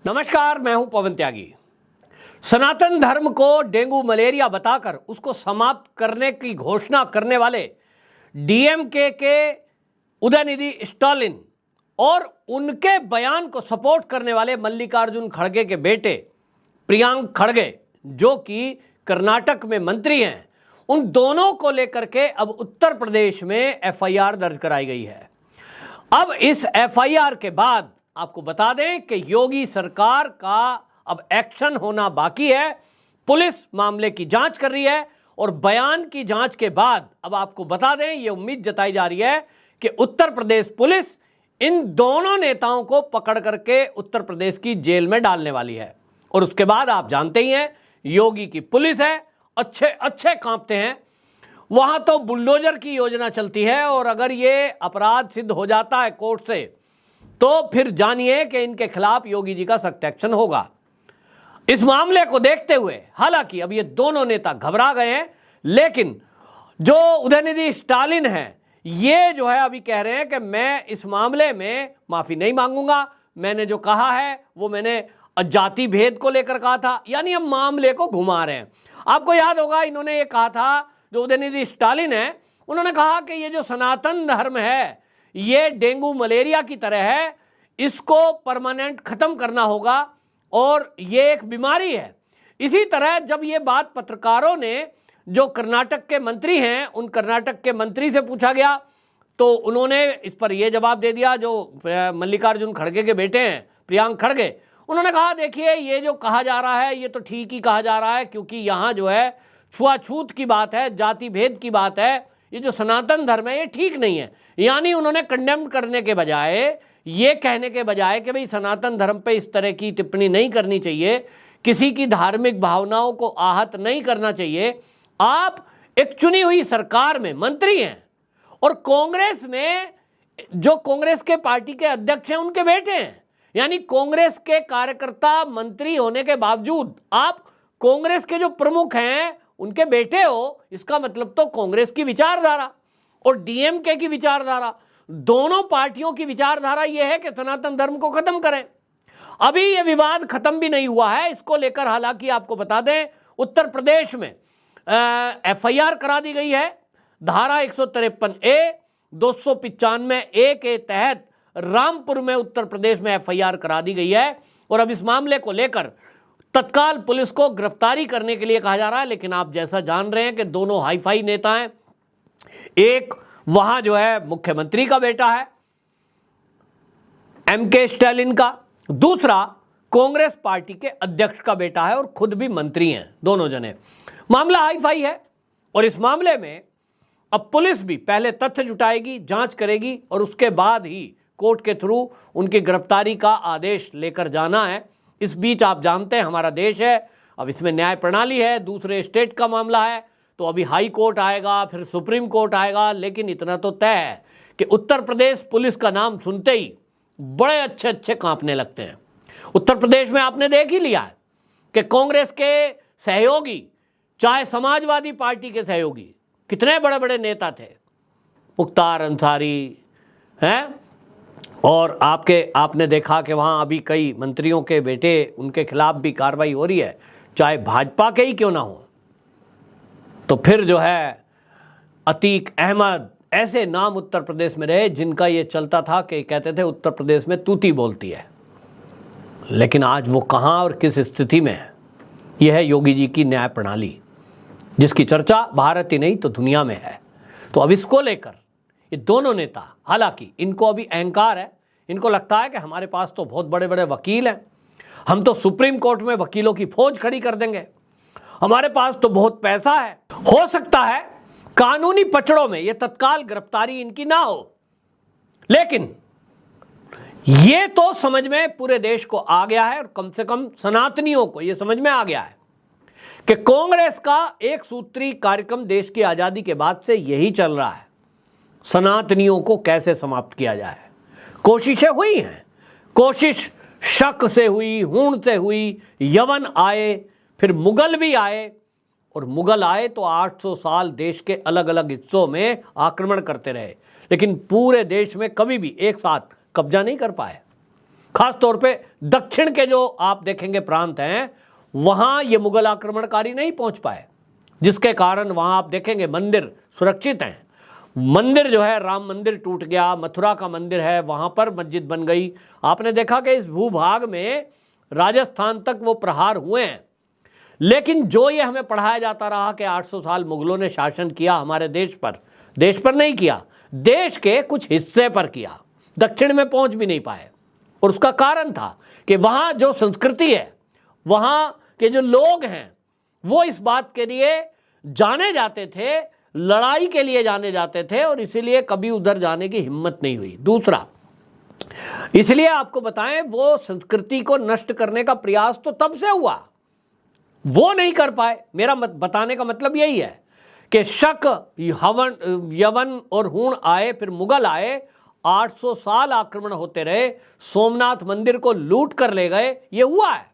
नमस्कार, मैं हूं पवन त्यागी। सनातन धर्म को डेंगू मलेरिया बताकर उसको समाप्त करने की घोषणा करने वाले डीएमके के उदयनिधि स्टालिन और उनके बयान को सपोर्ट करने वाले मल्लिकार्जुन खड़गे के बेटे प्रियांक खड़गे, जो कि कर्नाटक में मंत्री हैं, उन दोनों को लेकर के अब उत्तर प्रदेश में एफआईआर दर्ज कराई गई है। अब इस एफआईआर के बाद आपको बता दें कि योगी सरकार का अब एक्शन होना बाकी है। पुलिस मामले की जांच कर रही है और बयान की जांच के बाद अब आपको बता दें, यह उम्मीद जताई जा रही है कि उत्तर प्रदेश पुलिस इन दोनों नेताओं को पकड़ करके उत्तर प्रदेश की जेल में डालने वाली है। और उसके बाद आप जानते ही हैं, योगी की पुलिस है, अच्छे अच्छे कांपते हैं। वहां तो बुलडोजर की योजना चलती है और अगर ये अपराध सिद्ध हो जाता है कोर्ट से, तो फिर जानिए कि इनके खिलाफ योगी जी का सख्त एक्शन होगा। इस मामले को देखते हुए हालांकि अब ये दोनों नेता घबरा गए हैं, लेकिन जो उदयनिधि स्टालिन हैं, ये जो है अभी कह रहे हैं कि मैं इस मामले में माफी नहीं मांगूंगा। मैंने जो कहा है वो मैंने जाति भेद को लेकर कहा था, यानी हम मामले को घुमा रहे हैं। आपको याद होगा, इन्होंने ये कहा था, जो उदयनिधि स्टालिन है, उन्होंने कहा कि ये जो सनातन धर्म है ये डेंगू मलेरिया की तरह है, इसको परमानेंट खत्म करना होगा और ये एक बीमारी है। इसी तरह जब ये बात पत्रकारों ने, जो कर्नाटक के मंत्री हैं, उन कर्नाटक के मंत्री से पूछा गया तो उन्होंने इस पर यह जवाब दे दिया, जो मल्लिकार्जुन खड़गे के बेटे हैं प्रियांक खड़गे, उन्होंने कहा देखिए ये जो कहा जा रहा है ये तो ठीक ही कहा जा रहा है, क्योंकि यहाँ जो है छुआछूत की बात है, जाति भेद की बात है, ये जो सनातन धर्म है ये ठीक नहीं है। यानी उन्होंने कंडेम करने के बजाय, ये कहने के बजाय कि भाई सनातन धर्म पे इस तरह की टिप्पणी नहीं करनी चाहिए, किसी की धार्मिक भावनाओं को आहत नहीं करना चाहिए। आप एक चुनी हुई सरकार में मंत्री हैं और कांग्रेस में जो कांग्रेस के पार्टी के अध्यक्ष हैं उनके बेटे हैं, यानी कांग्रेस के कार्यकर्ता मंत्री होने के बावजूद आप कांग्रेस के जो प्रमुख हैं उनके बेटे हो। इसका मतलब तो कांग्रेस की विचारधारा और डीएमके की विचारधारा, दोनों पार्टियों की विचारधारा यह है कि सनातन धर्म को खत्म करें। अभी यह विवाद खत्म भी नहीं हुआ है। इसको लेकर हालांकि आपको बता दें, उत्तर प्रदेश में एफआईआर करा दी गई है। धारा 153A 295A के तहत रामपुर में उत्तर प्रदेश में एफआईआर करा दी गई है और अब इस मामले को लेकर तत्काल पुलिस को गिरफ्तारी करने के लिए कहा जा रहा है। लेकिन आप जैसा जान रहे हैं कि दोनों हाईफाई नेता हैं, एक वहां जो है मुख्यमंत्री का बेटा है एमके स्टालिन का, दूसरा कांग्रेस पार्टी के अध्यक्ष का बेटा है और खुद भी मंत्री हैं, दोनों जने। मामला हाईफाई है और इस मामले में अब पुलिस भी पहले तथ्य जुटाएगी, जांच करेगी और उसके बाद ही कोर्ट के थ्रू उनकी गिरफ्तारी का आदेश लेकर जाना है। इस बीच आप जानते हैं हमारा देश है, अब इसमें न्याय प्रणाली है, दूसरे स्टेट का मामला है, तो अभी हाई कोर्ट आएगा, फिर सुप्रीम कोर्ट आएगा। लेकिन इतना तो तय है कि उत्तर प्रदेश पुलिस का नाम सुनते ही बड़े अच्छे अच्छे कांपने लगते हैं। उत्तर प्रदेश में आपने देख ही लिया है कि कांग्रेस के सहयोगी, चाहे समाजवादी पार्टी के सहयोगी, कितने बड़े बड़े नेता थे, मुख्तार अंसारी हैं, और आपने देखा कि वहाँ अभी कई मंत्रियों के बेटे, उनके खिलाफ भी कार्रवाई हो रही है, चाहे भाजपा के ही क्यों ना हो। तो फिर जो है अतीक अहमद, ऐसे नाम उत्तर प्रदेश में रहे जिनका ये चलता था कि कहते थे उत्तर प्रदेश में तूती बोलती है। लेकिन आज वो कहाँ और किस स्थिति में है, यह है योगी जी की न्याय प्रणाली, जिसकी चर्चा भारत ही नहीं तो दुनिया में है। तो अब इसको लेकर ये दोनों नेता, हालांकि इनको अभी अहंकार है, इनको लगता है कि हमारे पास तो बहुत बड़े बड़े वकील हैं, हम तो सुप्रीम कोर्ट में वकीलों की फौज खड़ी कर देंगे, हमारे पास तो बहुत पैसा है, हो सकता है कानूनी पचड़ों में ये तत्काल गिरफ्तारी इनकी ना हो। लेकिन ये तो समझ में पूरे देश को आ गया है और कम से कम सनातनियों को ये समझ में आ गया है कि कांग्रेस का एक सूत्री कार्यक्रम देश की आजादी के बाद से यही चल रहा है, सनातनियों को कैसे समाप्त किया जाए। कोशिशें हुई हैं, कोशिश शक से हुई, हूण से हुई, यवन आए, फिर मुगल भी आए, और मुगल आए तो 800 साल देश के अलग अलग हिस्सों में आक्रमण करते रहे, लेकिन पूरे देश में कभी भी एक साथ कब्जा नहीं कर पाए। खास तौर पे दक्षिण के जो आप देखेंगे प्रांत हैं, वहां ये मुगल आक्रमणकारी नहीं पहुंच पाए, जिसके कारण वहां आप देखेंगे मंदिर सुरक्षित हैं। मंदिर जो है, राम मंदिर टूट गया, मथुरा का मंदिर है, वहां पर मस्जिद बन गई। आपने देखा कि इस भूभाग में राजस्थान तक वो प्रहार हुए हैं। लेकिन जो ये हमें पढ़ाया जाता रहा कि 800 साल मुगलों ने शासन किया हमारे देश पर नहीं किया, देश के कुछ हिस्से पर किया, दक्षिण में पहुंच भी नहीं पाए। और उसका कारण था कि वहां जो संस्कृति है, वहां के जो लोग हैं, वो इस बात के लिए जाने जाते थे, लड़ाई के लिए जाने जाते थे, और इसीलिए कभी उधर जाने की हिम्मत नहीं हुई। दूसरा, इसलिए आपको बताएं, वो संस्कृति को नष्ट करने का प्रयास तो तब से हुआ, वो नहीं कर पाए। मेरा बताने का मतलब यही है कि शक, यवन और हूण आए, फिर मुगल आए, 800 साल आक्रमण होते रहे, सोमनाथ मंदिर को लूट कर ले गए। ये हुआ है,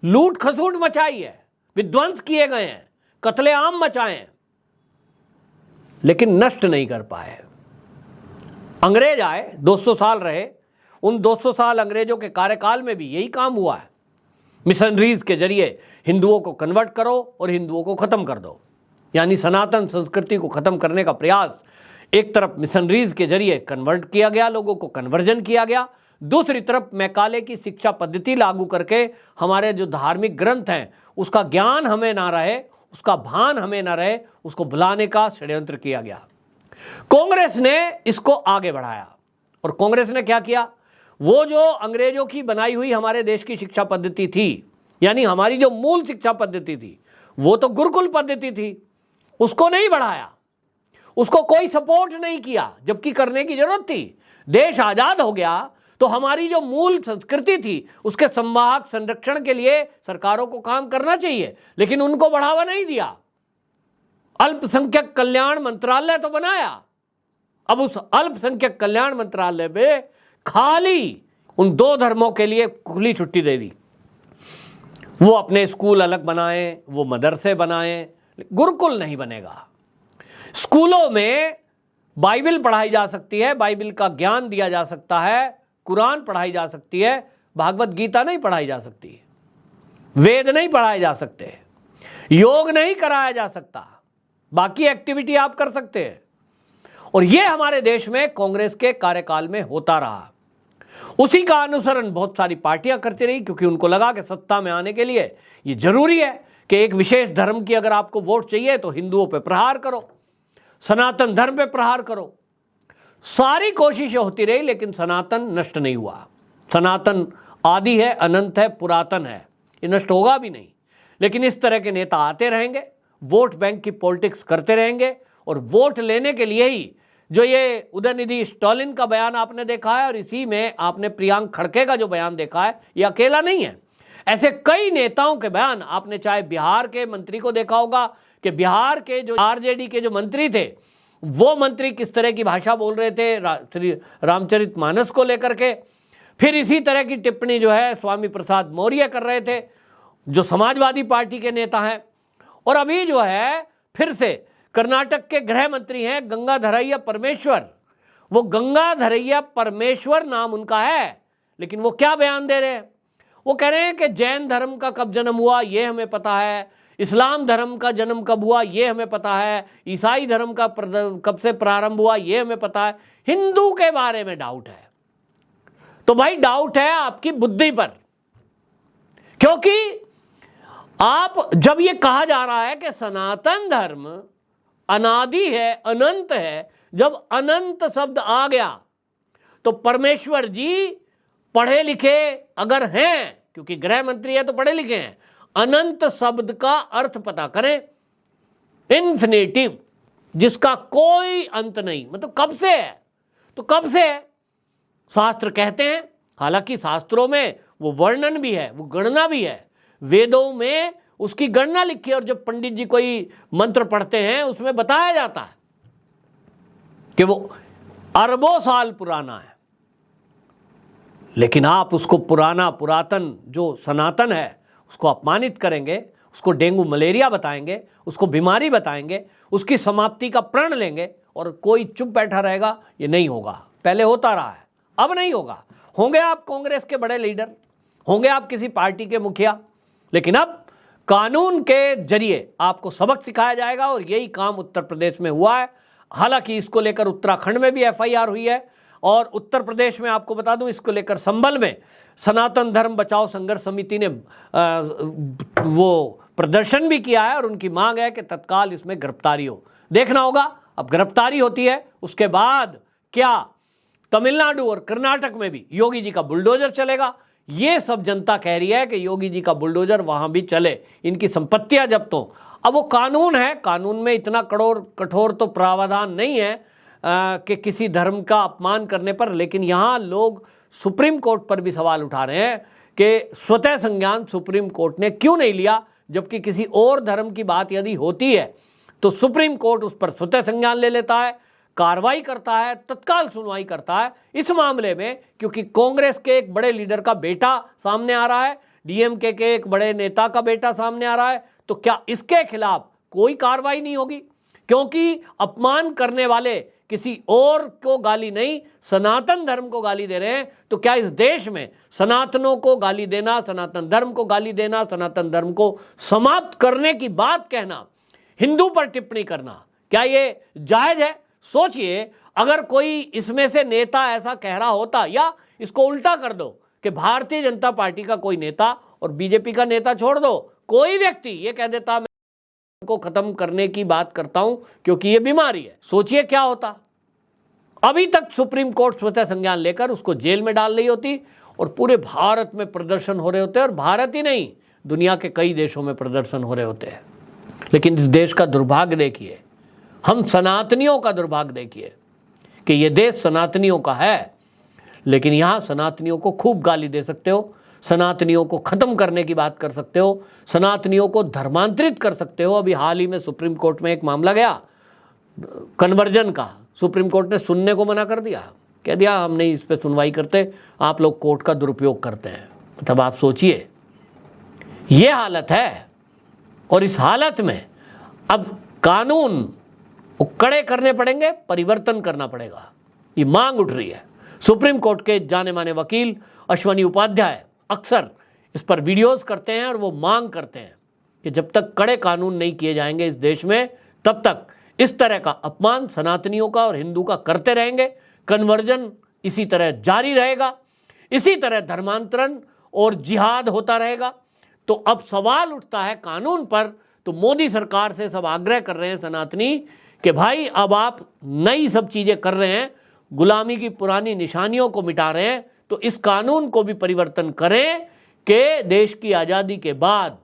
लूट खसूट मचाई है, विध्वंस किए गए हैं, कत्लेआम मचाए हैं, लेकिन नष्ट नहीं कर पाए। अंग्रेज आए, 200 साल रहे, उन 200 साल अंग्रेजों के कार्यकाल में भी यही काम हुआ है। मिशनरीज के जरिए हिंदुओं को कन्वर्ट करो और हिंदुओं को खत्म कर दो, यानी सनातन संस्कृति को खत्म करने का प्रयास। एक तरफ मिशनरीज के जरिए कन्वर्ट किया गया, लोगों को कन्वर्जन किया गया, दूसरी तरफ मैकाले की शिक्षा पद्धति लागू करके हमारे जो धार्मिक ग्रंथ हैं उसका ज्ञान हमें ना रहे, उसका भान हमें ना रहे, उसको भुलाने का षड्यंत्र किया गया। कांग्रेस ने इसको आगे बढ़ाया, और कांग्रेस ने क्या किया, वो जो अंग्रेजों की बनाई हुई हमारे देश की शिक्षा पद्धति थी, यानी हमारी जो मूल शिक्षा पद्धति थी, वो तो गुरुकुल पद्धति थी, उसको नहीं बढ़ाया, उसको कोई सपोर्ट नहीं किया, जबकि करने की जरूरत थी। देश आजाद हो गया तो हमारी जो मूल संस्कृति थी उसके संवाहक संरक्षण के लिए सरकारों को काम करना चाहिए, लेकिन उनको बढ़ावा नहीं दिया। अल्पसंख्यक कल्याण मंत्रालय तो बनाया, अब उस अल्पसंख्यक कल्याण मंत्रालय में खाली उन 2 धर्मों के लिए खुली छुट्टी दे दी। वो अपने स्कूल अलग बनाएं, वो मदरसे बनाएं, गुरुकुल नहीं बनेगा। स्कूलों में बाइबल पढ़ाई जा सकती है, बाइबल का ज्ञान दिया जा सकता है, कुरान पढ़ाई जा सकती है, भागवत गीता नहीं पढ़ाई जा सकती, वेद नहीं पढ़ाए जा सकते, योग नहीं कराया जा सकता, बाकी एक्टिविटी आप कर सकते हैं। और यह हमारे देश में कांग्रेस के कार्यकाल में होता रहा। उसी का अनुसरण बहुत सारी पार्टियां करती रही, क्योंकि उनको लगा कि सत्ता में आने के लिए यह जरूरी है कि एक विशेष धर्म की अगर आपको वोट चाहिए तो हिंदुओं पे प्रहार करो, सनातन धर्म पे प्रहार करो। सारी कोशिशें होती रही, लेकिन सनातन नष्ट नहीं हुआ। सनातन आदि है, अनंत है, पुरातन है, ये नष्ट होगा भी नहीं। लेकिन इस तरह के नेता आते रहेंगे, वोट बैंक की पॉलिटिक्स करते रहेंगे, और वोट लेने के लिए ही जो ये उदयनिधि स्टालिन का बयान आपने देखा है, और इसी में आपने प्रियांक खड़गे का जो बयान देखा है, ये अकेला नहीं है। ऐसे कई नेताओं के बयान आपने, चाहे बिहार के मंत्री को देखा होगा कि बिहार के जो आरजेडी के जो मंत्री थे, वो मंत्री किस तरह की भाषा बोल रहे थे श्री रामचरितमानस को लेकर के। फिर इसी तरह की टिप्पणी जो है स्वामी प्रसाद मौर्य कर रहे थे, जो समाजवादी पार्टी के नेता हैं। और अभी जो है फिर से कर्नाटक के गृह मंत्री हैं गंगाधरैया परमेश्वर, वो गंगाधरैया परमेश्वर नाम उनका है, लेकिन वो क्या बयान दे रहे हैं, वो कह रहे हैं कि जैन धर्म का कब जन्म हुआ ये हमें पता है, इस्लाम धर्म का जन्म कब हुआ ये हमें पता है, ईसाई धर्म का कब से प्रारंभ हुआ ये हमें पता है, हिंदू के बारे में डाउट है। तो भाई डाउट है आपकी बुद्धि पर, क्योंकि आप जब ये कहा जा रहा है कि सनातन धर्म अनादि है, अनंत है, जब अनंत शब्द आ गया तो परमेश्वर जी पढ़े लिखे अगर हैं, क्योंकि गृह मंत्री है तो पढ़े लिखे हैं, अनंत शब्द का अर्थ पता करें। इन्फिनेटिव, जिसका कोई अंत नहीं, मतलब कब से है, तो कब से है शास्त्र कहते हैं। हालांकि शास्त्रों में वो वर्णन भी है, वो गणना भी है, वेदों में उसकी गणना लिखी है, और जब पंडित जी कोई मंत्र पढ़ते हैं उसमें बताया जाता है कि वो अरबों साल पुराना है। लेकिन आप उसको पुराना, पुरातन जो सनातन है उसको अपमानित करेंगे, उसको डेंगू मलेरिया बताएंगे, उसको बीमारी बताएंगे, उसकी समाप्ति का प्रण लेंगे, और कोई चुप बैठा रहेगा, ये नहीं होगा। पहले होता रहा है, अब नहीं होगा। होंगे आप कांग्रेस के बड़े लीडर, होंगे आप किसी पार्टी के मुखिया, लेकिन अब कानून के जरिए आपको सबक सिखाया जाएगा और यही काम उत्तर प्रदेश में हुआ है। हालांकि इसको लेकर उत्तराखंड में भी एफआईआर हुई है और उत्तर प्रदेश में आपको बता दूं इसको लेकर संभल में सनातन धर्म बचाओ संघर्ष समिति ने वो प्रदर्शन भी किया है और उनकी मांग है कि तत्काल इसमें गिरफ्तारी हो। देखना होगा अब गिरफ्तारी होती है उसके बाद क्या तमिलनाडु और कर्नाटक में भी योगी जी का बुलडोजर चलेगा। ये सब जनता कह रही है कि योगी जी का बुलडोजर वहां भी चले, इनकी संपत्तियां जब्त हो। अब वो कानून है, कानून में इतना कठोर तो प्रावधान नहीं है कि किसी धर्म का अपमान करने पर, लेकिन यहाँ लोग सुप्रीम कोर्ट पर भी सवाल उठा रहे हैं कि स्वतः संज्ञान सुप्रीम कोर्ट ने क्यों नहीं लिया, जबकि किसी और धर्म की बात यदि होती है तो सुप्रीम कोर्ट उस पर स्वतः संज्ञान ले लेता है, कार्रवाई करता है, तत्काल सुनवाई करता है। इस मामले में क्योंकि कांग्रेस के एक बड़े लीडर का बेटा सामने आ रहा है, डीएमके के एक बड़े नेता का बेटा सामने आ रहा है, तो क्या इसके खिलाफ कोई कार्रवाई नहीं होगी? क्योंकि अपमान करने वाले किसी और को गाली नहीं, सनातन धर्म को गाली दे रहे हैं, तो क्या इस देश में सनातनों को गाली देना, सनातन धर्म को गाली देना, सनातन धर्म को समाप्त करने की बात कहना, हिंदू पर टिप्पणी करना, क्या ये जायज है? सोचिए, अगर कोई इसमें से नेता ऐसा कह रहा होता, या इसको उल्टा कर दो कि भारतीय जनता पार्टी का कोई नेता और बीजेपी का नेता छोड़ दो, कोई व्यक्ति ये कह देता मैं को खत्म करने की बात करता हूं क्योंकि ये बीमारी है, सोचिए क्या होता। अभी तक सुप्रीम कोर्ट स्वतः संज्ञान लेकर उसको जेल में डाल रही होती और पूरे भारत में प्रदर्शन हो रहे होते, और भारत ही नहीं दुनिया के कई देशों में प्रदर्शन हो रहे होते हैं। लेकिन इस देश का दुर्भाग्य देखिए, हम सनातनियों का दुर्भाग्य देखिए कि ये देश सनातनियों का है, लेकिन यहां सनातनियों को खूब गाली दे सकते हो, सनातनियों को खत्म करने की बात कर सकते हो, सनातनियों को धर्मांतरित कर सकते हो। अभी हाल ही में सुप्रीम कोर्ट में एक मामला गया कन्वर्जन का, सुप्रीम कोर्ट ने सुनने को मना कर दिया, कह दिया हम नहीं इस पर सुनवाई करते, आप लोग कोर्ट का दुरुपयोग करते हैं। मतलब आप सोचिए, ये हालत है। और इस हालत में अब कानून कड़े करने पड़ेंगे, परिवर्तन करना पड़ेगा, ये मांग उठ रही है। सुप्रीम कोर्ट के जाने माने वकील अश्वनी उपाध्याय अक्सर इस पर वीडियोस करते हैं और वो मांग करते हैं कि जब तक कड़े कानून नहीं किए जाएंगे इस देश में, तब तक इस तरह का अपमान सनातनियों का और हिंदू का करते रहेंगे। कन्वर्जन इसी तरह जारी रहेगा, इसी तरह धर्मांतरण और जिहाद होता रहेगा। तो अब सवाल उठता है कानून पर, तो मोदी सरकार से सब आग्रह कर रहे हैं सनातनी कि भाई अब आप नई सब चीजें कर रहे हैं, गुलामी की पुरानी निशानियों को मिटा रहे हैं, तो इस कानून को भी परिवर्तन करें कि देश की आज़ादी के बाद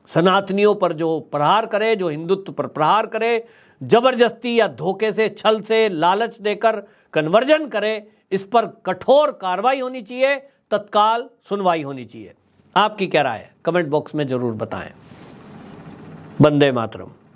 सनातनियों पर जो प्रहार करे, जो हिंदुत्व पर प्रहार करे, जबरदस्ती या धोखे से, छल से, लालच देकर कन्वर्जन करे, इस पर कठोर कार्रवाई होनी चाहिए, तत्काल सुनवाई होनी चाहिए। आपकी क्या राय है? कमेंट बॉक्स में जरूर बताएं। वंदे मातरम।